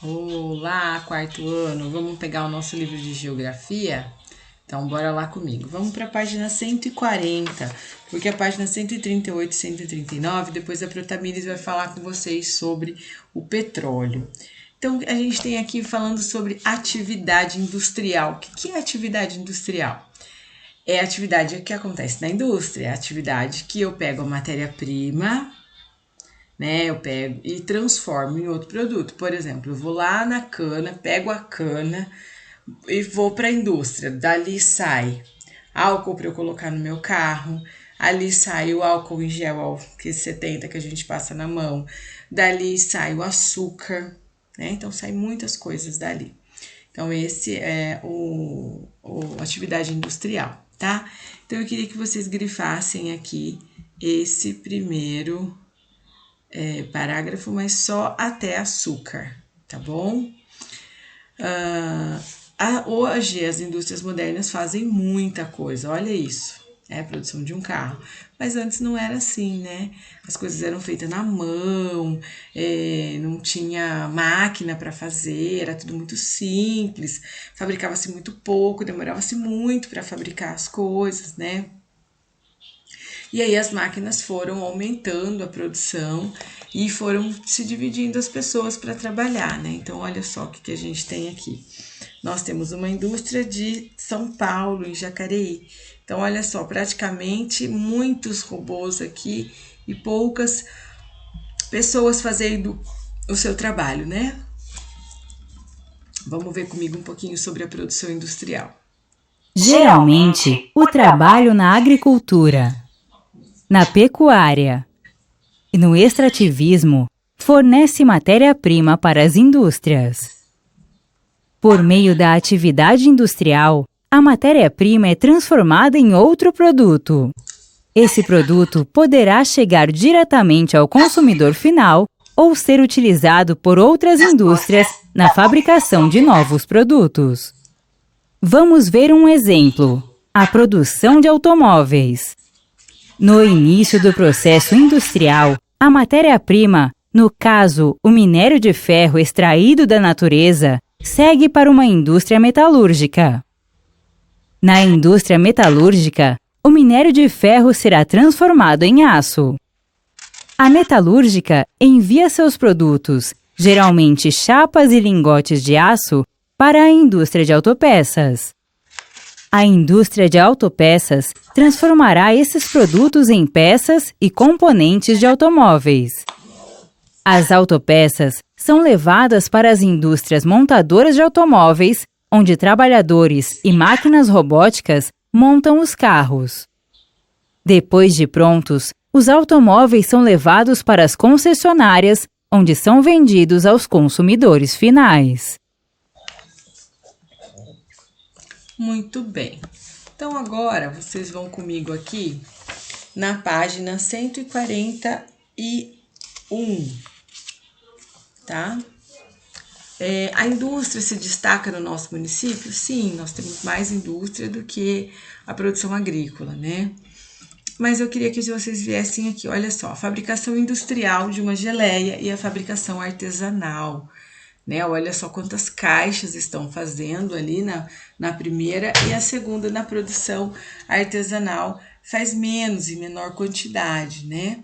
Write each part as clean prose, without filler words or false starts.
Olá, quarto ano. Vamos pegar o nosso livro de geografia? Então, bora lá comigo. Vamos para a página 140, porque a página 138 e 139, depois a Protamires vai falar com vocês sobre o petróleo. Então, a gente tem aqui falando sobre atividade industrial. O que é atividade industrial? É a atividade que acontece na indústria, é a atividade que eu pego a matéria-prima, né? Eu pego e transformo em outro produto. Por exemplo, eu vou lá na cana, pego a cana e vou para a indústria. Dali sai álcool para eu colocar no meu carro. Ali sai o álcool em gel, que 70 que a gente passa na mão. Dali sai o açúcar, né? Então sai muitas coisas dali. Então esse é a atividade industrial, tá? Então eu queria que vocês grifassem aqui esse primeiro parágrafo, mas só até açúcar, tá bom? Hoje as indústrias modernas fazem muita coisa, olha isso, é a produção de um carro. Mas antes não era assim, né? As coisas eram feitas na mão, não tinha máquina para fazer, era tudo muito simples, fabricava-se muito pouco, demorava-se muito para fabricar as coisas, né? E aí as máquinas foram aumentando a produção e foram se dividindo as pessoas para trabalhar, né? Então, olha só o que a gente tem aqui. Nós temos uma indústria de São Paulo, em Jacareí. Então, olha só, praticamente muitos robôs aqui e poucas pessoas fazendo o seu trabalho, né? Vamos ver comigo um pouquinho sobre a produção industrial. Geralmente, o trabalho na agricultura, na pecuária e no extrativismo fornece matéria-prima para as indústrias. Por meio da atividade industrial, a matéria-prima é transformada em outro produto. Esse produto poderá chegar diretamente ao consumidor final ou ser utilizado por outras indústrias na fabricação de novos produtos. Vamos ver um exemplo: a produção de automóveis. No início do processo industrial, a matéria-prima, no caso, o minério de ferro extraído da natureza, segue para uma indústria metalúrgica. Na indústria metalúrgica, o minério de ferro será transformado em aço. A metalúrgica envia seus produtos, geralmente chapas e lingotes de aço, para a indústria de autopeças. A indústria de autopeças transformará esses produtos em peças e componentes de automóveis. As autopeças são levadas para as indústrias montadoras de automóveis, onde trabalhadores e máquinas robóticas montam os carros. Depois de prontos, os automóveis são levados para as concessionárias, onde são vendidos aos consumidores finais. Muito bem. Então agora vocês vão comigo aqui na página 141, tá? A indústria se destaca no nosso município? Sim, nós temos mais indústria do que a produção agrícola, né? Mas eu queria que vocês viessem aqui, olha só, a fabricação industrial de uma geleia e a fabricação artesanal, né? Olha só quantas caixas estão fazendo ali na primeira e a segunda na produção artesanal faz menos e menor quantidade, né?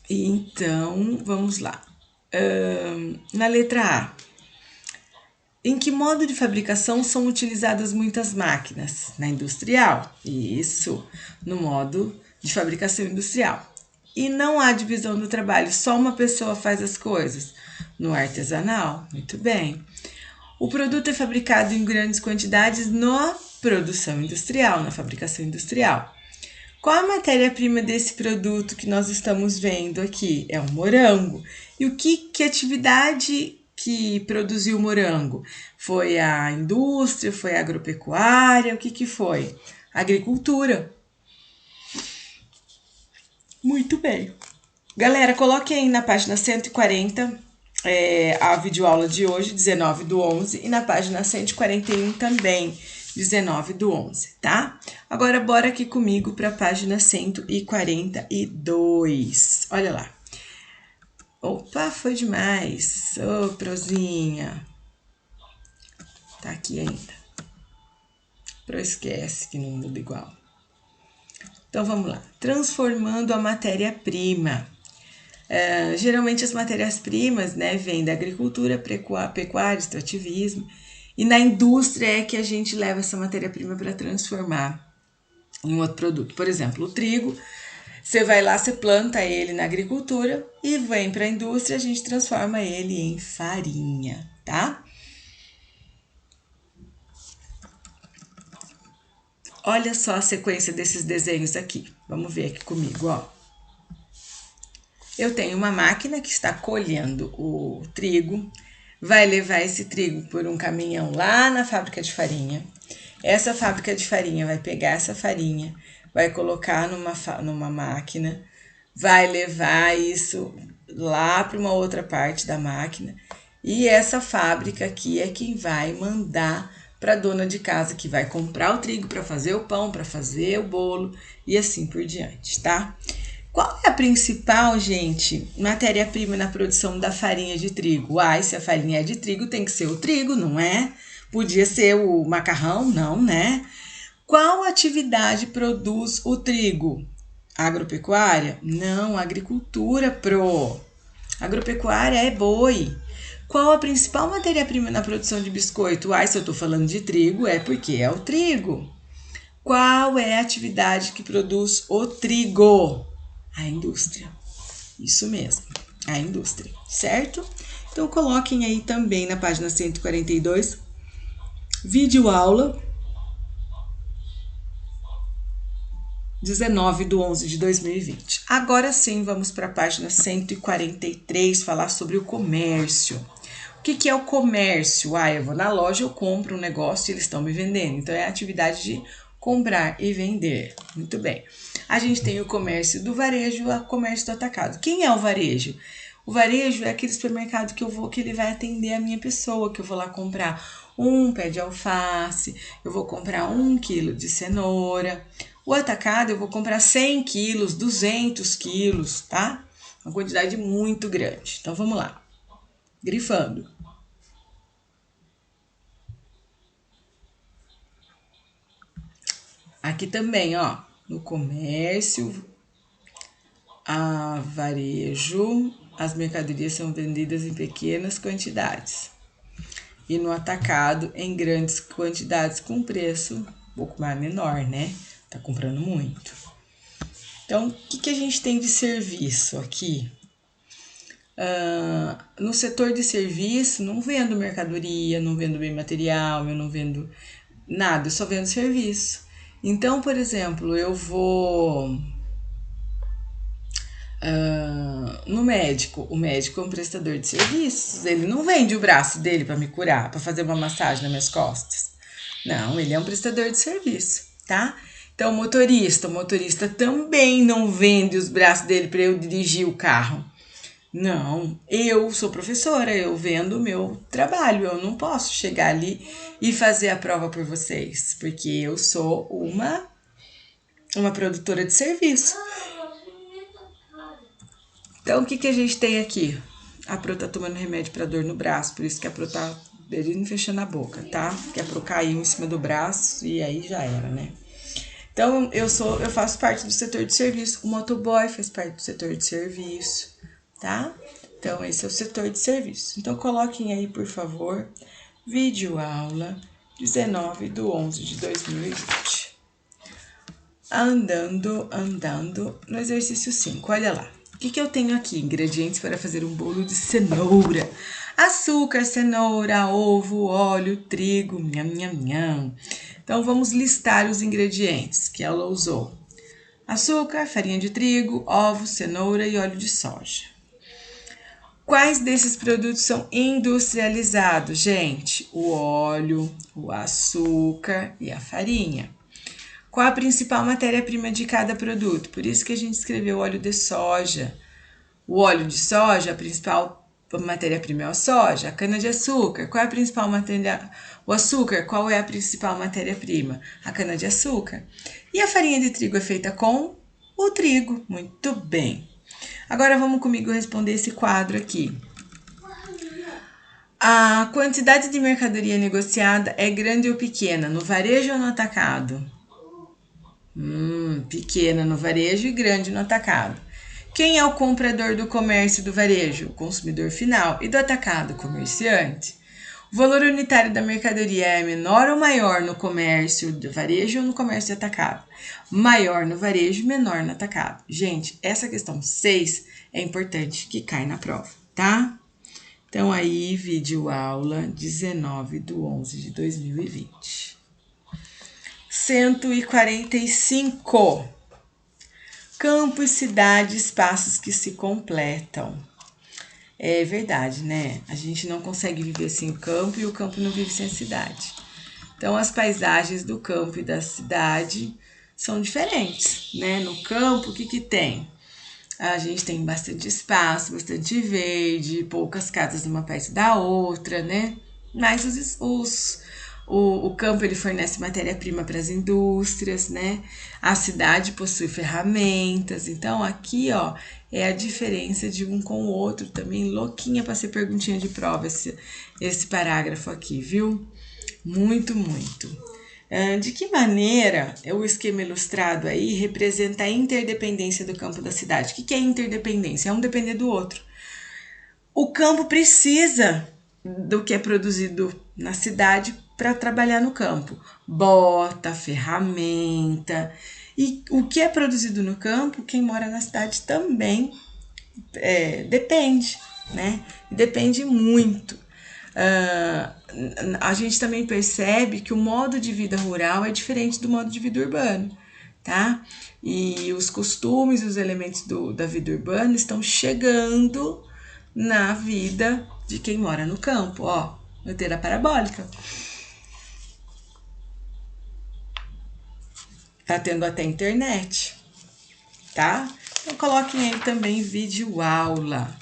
Então, vamos lá. Na letra A, em que modo de fabricação são utilizadas muitas máquinas? Na industrial? Isso, no modo de fabricação industrial. E não há divisão do trabalho, só uma pessoa faz as coisas. No artesanal, muito bem. O produto é fabricado em grandes quantidades na produção industrial, na fabricação industrial. Qual a matéria-prima desse produto que nós estamos vendo aqui? É o morango. E que atividade que produziu o morango? Foi a indústria, foi a agropecuária, o que foi? Agricultura. Muito bem. Galera, coloque aí na página 140 a videoaula de hoje, 19/11, e na página 141 também, 19/11, tá? Agora, bora aqui comigo para a página 142. Olha lá. Opa, foi demais. Ô, prozinha. Tá aqui ainda. Pro esquece que não muda igual. Então, vamos lá. Transformando a matéria-prima. Geralmente as matérias-primas, né, vêm da agricultura, pecuária, extrativismo. E na indústria é que a gente leva essa matéria-prima para transformar em outro produto. Por exemplo, o trigo, você vai lá, você planta ele na agricultura e vem para a indústria, a gente transforma ele em farinha, tá? Olha só a sequência desses desenhos aqui. Vamos ver aqui comigo, ó. Eu tenho uma máquina que está colhendo o trigo, vai levar esse trigo por um caminhão lá na fábrica de farinha. Essa fábrica de farinha vai pegar essa farinha, vai colocar numa máquina, vai levar isso lá para uma outra parte da máquina. E essa fábrica aqui é quem vai mandar para a dona de casa, que vai comprar o trigo para fazer o pão, para fazer o bolo e assim por diante, tá? Qual é a principal, gente, matéria-prima na produção da farinha de trigo? Se a farinha é de trigo, tem que ser o trigo, não é? Podia ser o macarrão, não, né? Qual atividade produz o trigo? Agropecuária? Não, agricultura, pro. Agropecuária é boi. Qual a principal matéria-prima na produção de biscoito? Se eu tô falando de trigo, é porque é o trigo. Qual é a atividade que produz o trigo? A indústria. Isso mesmo, a indústria, certo? Então, coloquem aí também na página 142, vídeo aula 19/11/2020. Agora sim, vamos para a página 143, falar sobre o comércio. O que é o comércio? Eu vou na loja, eu compro um negócio e eles estão me vendendo. Então, é a atividade de comprar e vender. Muito bem. A gente tem o comércio do varejo e o comércio do atacado. Quem é o varejo? O varejo é aquele supermercado que eu vou, que ele vai atender a minha pessoa, que eu vou lá comprar um pé de alface, eu vou comprar 1 quilo de cenoura. O atacado eu vou comprar 100 quilos, 200 quilos, tá? Uma quantidade muito grande. Então, vamos lá. Grifando. Aqui também, ó, no comércio, a varejo, as mercadorias são vendidas em pequenas quantidades. E no atacado, em grandes quantidades, com preço um pouco mais menor, né? Tá comprando muito. Então, o que a gente tem de serviço aqui? No setor de serviço, não vendo mercadoria, não vendo bem material, eu não vendo nada, eu só vendo serviço. Então, por exemplo, eu vou no médico. O médico é um prestador de serviços. Ele não vende o braço dele para me curar, para fazer uma massagem nas minhas costas. Não, ele é um prestador de serviço, tá? Então, o motorista também não vende os braços dele para eu dirigir o carro. Não, eu sou professora, eu vendo o meu trabalho, eu não posso chegar ali e fazer a prova por vocês, porque eu sou uma produtora de serviço. Então, o que a gente tem aqui? A Pro tá tomando remédio para dor no braço, por isso que a Pro tá dele fechando a boca, tá? Porque a Pro caiu em cima do braço e aí já era, né? Então, eu faço parte do setor de serviço, o motoboy faz parte do setor de serviço, tá? Então, esse é o setor de serviço. Então, coloquem aí, por favor, vídeo aula 19/11/2020. Andando no exercício 5, olha lá. O que eu tenho aqui? Ingredientes para fazer um bolo de cenoura. Açúcar, cenoura, ovo, óleo, trigo, nham, nham, nham. Então, vamos listar os ingredientes que ela usou. Açúcar, farinha de trigo, ovo, cenoura e óleo de soja. Quais desses produtos são industrializados, gente? O óleo, o açúcar e a farinha. Qual a principal matéria-prima de cada produto? Por isso que a gente escreveu óleo de soja. O óleo de soja, a principal matéria-prima é a soja. A cana-de-açúcar, qual é a principal matéria? O açúcar, qual é a principal matéria-prima? A cana-de-açúcar. E a farinha de trigo é feita com o trigo. Muito bem. Agora vamos comigo responder esse quadro aqui. A quantidade de mercadoria negociada é grande ou pequena, no varejo ou no atacado? Pequena no varejo e grande no atacado. Quem é o comprador do comércio e do varejo? O consumidor final. E do atacado? O comerciante. O valor unitário da mercadoria é menor ou maior no comércio do varejo ou no comércio de atacado? Maior no varejo, menor no atacado. Gente, essa questão 6 é importante que cai na prova, tá? Então aí, vídeo aula 19/11/2020. 145. Campo e cidade, espaços que se completam. É verdade, né? A gente não consegue viver sem o campo e o campo não vive sem a cidade. Então, as paisagens do campo e da cidade são diferentes, né? No campo, o que tem? A gente tem bastante espaço, bastante verde, poucas casas uma perto da outra, né? Mas o campo ele fornece matéria-prima para as indústrias, né? A cidade possui ferramentas. Então, aqui, ó, é a diferença de um com o outro. Também louquinha para ser perguntinha de prova esse parágrafo aqui, viu? Muito, muito. De que maneira o esquema ilustrado aí representa a interdependência do campo da cidade? O que é interdependência? É um depender do outro. O campo precisa do que é produzido na cidade para trabalhar no campo. Bota, ferramenta. E o que é produzido no campo, quem mora na cidade também depende, né? Depende muito. A gente também percebe que o modo de vida rural é diferente do modo de vida urbano, tá? E os costumes, os elementos da vida urbana estão chegando na vida de quem mora no campo, ó, anteira parabólica. Tá tendo até internet, tá? Então coloquem aí também vídeo aula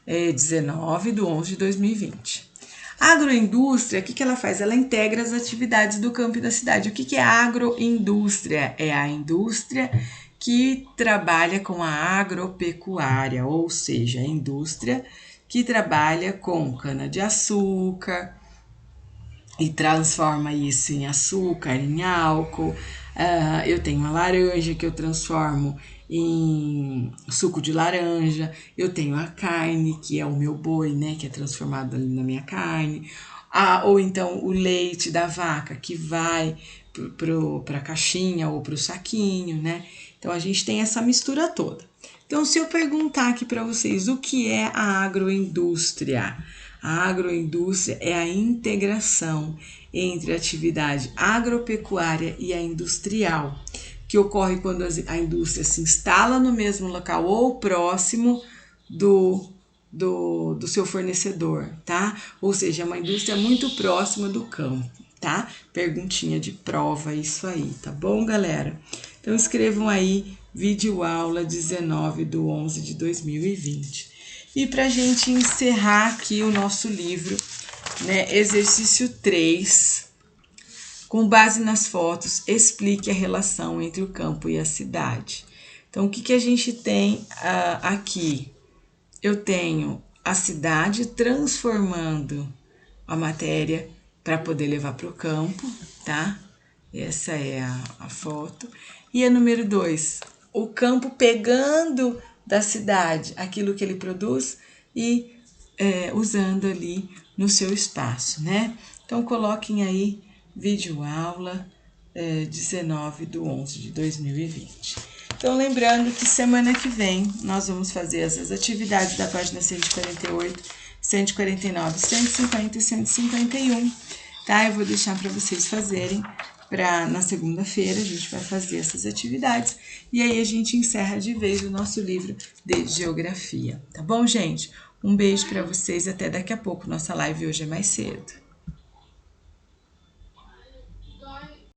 19/11/2020. A agroindústria, o que ela faz? Ela integra as atividades do campo e da cidade. O que é a agroindústria? É a indústria que trabalha com a agropecuária, ou seja, a indústria que trabalha com cana-de-açúcar e transforma isso em açúcar, em álcool. Eu tenho uma laranja que eu transformo em suco de laranja. Eu tenho a carne, que é o meu boi, né, que é transformado ali na minha carne. Ou então o leite da vaca, que vai para a caixinha ou para o saquinho, né? Então, a gente tem essa mistura toda. Então, se eu perguntar aqui para vocês o que é a agroindústria? A agroindústria é a integração entre a atividade agropecuária e a industrial, que ocorre quando a indústria se instala no mesmo local ou próximo do seu fornecedor, tá? Ou seja, é uma indústria muito próxima do campo, tá? Perguntinha de prova, isso aí, tá bom, galera? Então, escrevam aí, vídeo aula 19/11/2020. E para a gente encerrar aqui o nosso livro, né, exercício 3, com base nas fotos, explique a relação entre o campo e a cidade. Então, o que a gente tem aqui? Eu tenho a cidade transformando a matéria para poder levar para o campo, tá? Essa é a foto. E a número 2, o campo pegando da cidade aquilo que ele produz e usando ali no seu espaço, né? Então, coloquem aí vídeo aula 19/11/2020. Então, lembrando que semana que vem nós vamos fazer essas atividades da página 148, 149, 150 e 151, tá? Eu vou deixar para vocês fazerem. Na segunda-feira a gente vai fazer essas atividades e aí a gente encerra de vez o nosso livro de geografia, tá bom, gente? Um beijo para vocês, até daqui a pouco. Nossa live hoje é mais cedo.